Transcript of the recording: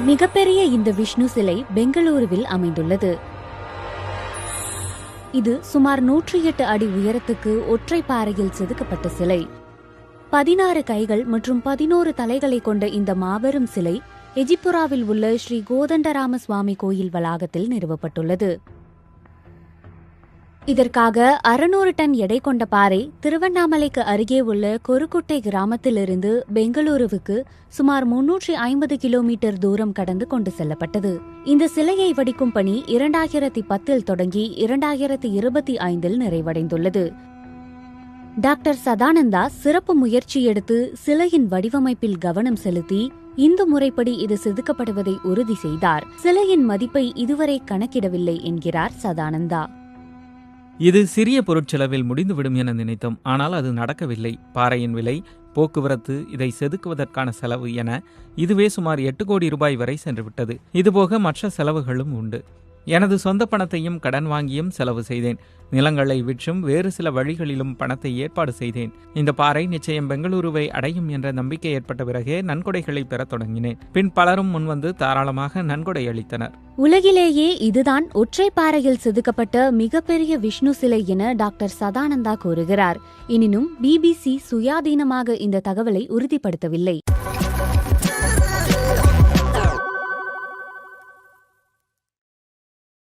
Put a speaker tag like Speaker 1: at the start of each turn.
Speaker 1: மிகப்பெரிய இந்த விஷ்ணு சிலை பெங்களூருவில் அமைந்துள்ளது. இது சுமார் 108 அடி உயரத்துக்கு ஒற்றை பாறையில் செதுக்கப்பட்ட சிலை. 16 கைகள் மற்றும் 11 தலைகளை கொண்ட இந்த மாபெரும் சிலை எஜிபுராவில் உள்ள ஸ்ரீ கோதண்டராம சுவாமி கோயில் வளாகத்தில் நிறுவப்பட்டுள்ளது. இதற்காக 600 டன் எடை கொண்ட பாறை திருவண்ணாமலைக்கு அருகே உள்ள கொருக்குட்டை கிராமத்திலிருந்து பெங்களூருவுக்கு சுமார் 350 கிலோமீட்டர் தூரம் கடந்து கொண்டு செல்லப்பட்டது. இந்த சிலையை வடிக்கும் பணி 2010 தொடங்கி 2025 நிறைவடைந்துள்ளது. டாக்டர் சதானந்தா சிறப்பு முயற்சி எடுத்து சிலையின் வடிவமைப்பில் கவனம் செலுத்தி இந்து முறைப்படி இது செதுக்கப்படுவதை உறுதி செய்தார். சிலையின் மதிப்பை இதுவரை கணக்கிடவில்லை என்கிறார் சதானந்தா.
Speaker 2: இது சிறிய பொருட்செலவில் முடிந்துவிடும் என நினைத்தோம். ஆனால் அது நடக்கவில்லை. பாறையின் விலை, போக்குவரத்து, இதை செதுக்குவதற்கான செலவு என இதுவே சுமார் 8 கோடி ரூபாய் வரை சென்றுவிட்டது. இதுபோக மற்ற செலவுகளும் உண்டு. எனது சொந்த பணத்தையும் கடன் வாங்கியும் செலவு செய்தேன். நிலங்களை விற்றும் வேறு சில வழிகளிலும் பணத்தை ஏற்பாடு செய்தேன். இந்த பாறை நிச்சயம் பெங்களூருவை அடையும் என்ற நம்பிக்கை ஏற்பட்ட பிறகே நன்கொடைகளை பெறத் தொடங்கினேன். பின் பலரும் முன்வந்து தாராளமாக நன்கொடை அளித்தனர்.
Speaker 1: உலகிலேயே இதுதான் ஒற்றை பாறையில் செதுக்கப்பட்ட மிகப்பெரிய விஷ்ணு சிலை என டாக்டர் சதானந்தா கூறுகிறார். எனினும் BBC சுயாதீனமாக இந்த தகவலை உறுதிப்படுத்தவில்லை.